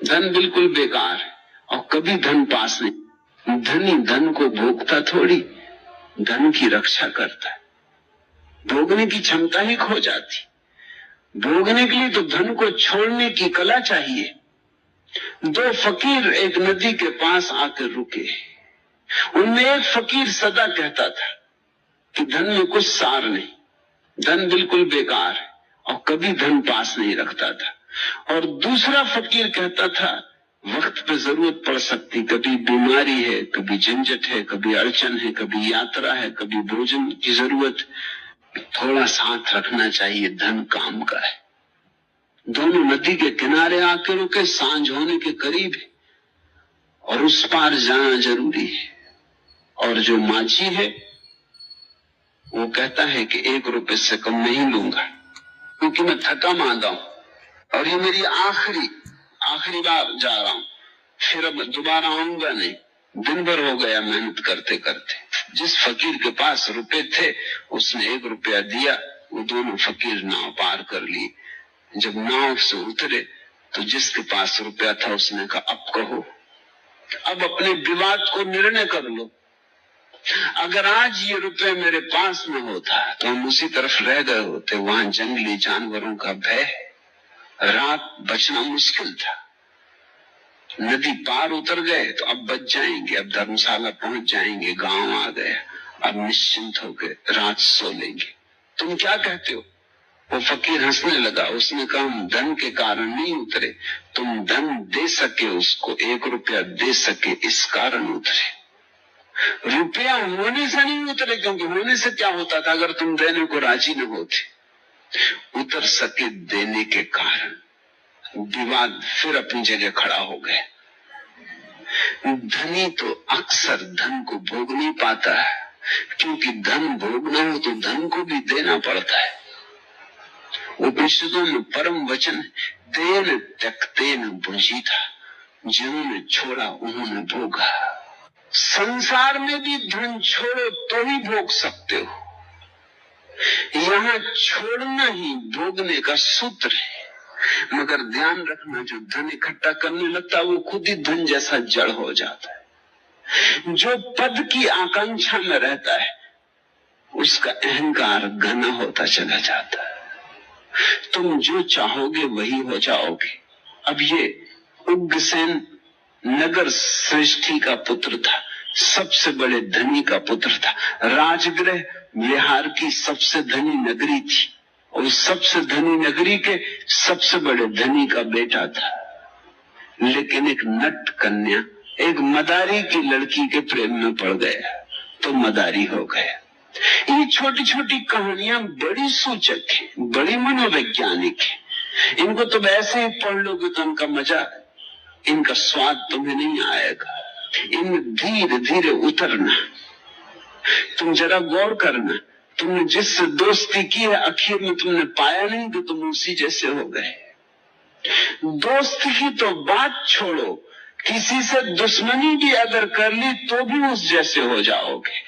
धन बिल्कुल बेकार है और कभी धन पास नहीं। धनी धन को भोगता थोड़ी, धन की रक्षा करता है। भोगने की क्षमता ही खो जाती। भोगने के लिए तो धन को छोड़ने की कला चाहिए। दो फकीर एक नदी के पास आकर रुके। उनमें एक फकीर सदा कहता था कि धन में कुछ सार नहीं, धन बिल्कुल बेकार है और कभी धन पास नहीं रखता था। और दूसरा फकीर कहता था वक्त पे जरूरत पड़ सकती, कभी बीमारी है, कभी झंझट है, कभी अड़चन है, कभी यात्रा है, कभी भोजन की जरूरत, थोड़ा साथ रखना चाहिए, धन काम का है। दोनों नदी के किनारे आकर रुके, सांझ होने के करीब है और उस पार जाना जरूरी है। और जो माझी है वो कहता है कि 1 रुपए से कम नहीं लूंगा, क्योंकि मैं थका मांदा हूं और ये मेरी आखिरी बार जा रहा हूं, फिर अब दोबारा आऊंगा नहीं। दिन भर हो गया मेहनत करते करते। जिस फकीर के पास रुपए थे उसने 1 रुपया दिया। वो दोनों फकीर नाव पार कर लिए। जब नाव से उतरे तो जिसके पास रुपया था उसने कहा अब कहो, अब अपने विवाद को निर्णय कर लो। अगर आज ये रुपये मेरे पास न होता तो हम उसी तरफ रह गए होते। वहां जंगली जानवरों का भय है, रात बचना मुश्किल था। नदी पार उतर गए तो अब बच जाएंगे, अब धर्मशाला पहुंच जाएंगे, गांव आ गए, अब निश्चिंत होकर रात सो लेंगे। तुम क्या कहते हो? वो फकीर हंसने लगा। उसने कहा हम धन के कारण नहीं उतरे, तुम धन दे सके, उसको 1 रुपया दे सके, इस कारण उतरे। रुपया होने से नहीं उतरे, क्योंकि होने से क्या होता था अगर तुम देने को राजी न होते। उतर सके देने के कारण। विवाद फिर अपनी जगह खड़ा हो गया। धनी तो अक्सर धन को भोग नहीं पाता है, क्योंकि धन भोगना हो तो धन को भी देना पड़ता है। उपनिषदों में परम वचन तेन त्यक्तेन भुंजीता, जिन्होंने छोड़ा उन्होंने भोगा। संसार में भी धन छोड़ो तो ही भोग सकते हो। यहाँ छोड़ना ही भोगने का सूत्र है। मगर ध्यान रखना, जो धन इकट्ठा करने लगता है वो खुद ही धन जैसा जड़ हो जाता है। जो पद की आकांक्षा में रहता है उसका अहंकार घना होता चला जाता है। तुम जो चाहोगे वही हो जाओगे। अब ये उग्रसेन नगर श्रेष्ठी का पुत्र था, सबसे बड़े धनी का पुत्र था। राजगृह बिहार की सबसे धनी नगरी थी और सबसे धनी नगरी के सबसे बड़े धनी का बेटा था। लेकिन एक नट कन्या, एक मदारी की लड़की के प्रेम में पड़ गया तो मदारी हो गया। ये छोटी छोटी कहानियां बड़ी सूचक है, बड़ी मनोवैज्ञानिक है। इनको तुम ऐसे ही पढ़ लोगे तो इनका मजा, इनका स्वाद तुम्हें नहीं आएगा। इनमें धीरे धीरे उतरना। तुम जरा गौर करना, तुमने जिससे दोस्ती की है आखिर में तुमने पाया नहीं तो तुम उसी जैसे हो गए। दोस्ती की तो बात छोड़ो, किसी से दुश्मनी भी अगर कर ली तो भी उस जैसे हो जाओगे,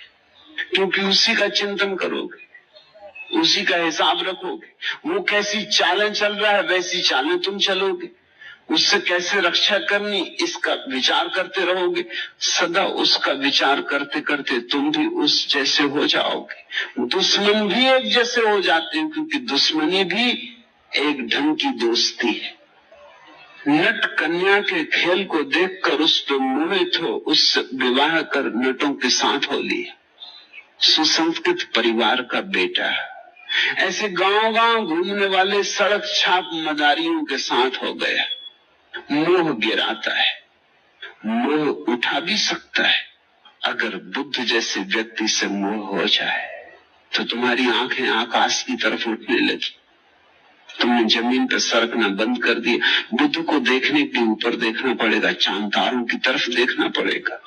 क्योंकि उसी का चिंतन करोगे, उसी का हिसाब रखोगे। वो कैसी चालें चल रहा है वैसी चालें तुम चलोगे। उससे कैसे रक्षा करनी इसका विचार करते रहोगे। सदा उसका विचार करते करते तुम भी उस जैसे हो जाओगे। दुश्मन भी एक जैसे हो जाते हैं, क्योंकि दुश्मनी भी एक ढंग की दोस्ती है। नट कन्या के खेल को देखकर उस पर मोहित हो, उससे विवाह कर नटों के साथ हो लिया। सुसंस्कृत परिवार का बेटा ऐसे गांव गांव घूमने वाले सड़क छाप मदारियों के साथ हो गया। मोह गिराता है, मोह उठा भी सकता है। अगर बुद्ध जैसे व्यक्ति से मोह हो जाए तो तुम्हारी आंखें आकाश की तरफ उठने लगी। तुमने जमीन पर सरकना बंद कर दिया। बुद्ध को देखने के ऊपर देखना पड़ेगा, चांद तारों की तरफ देखना पड़ेगा।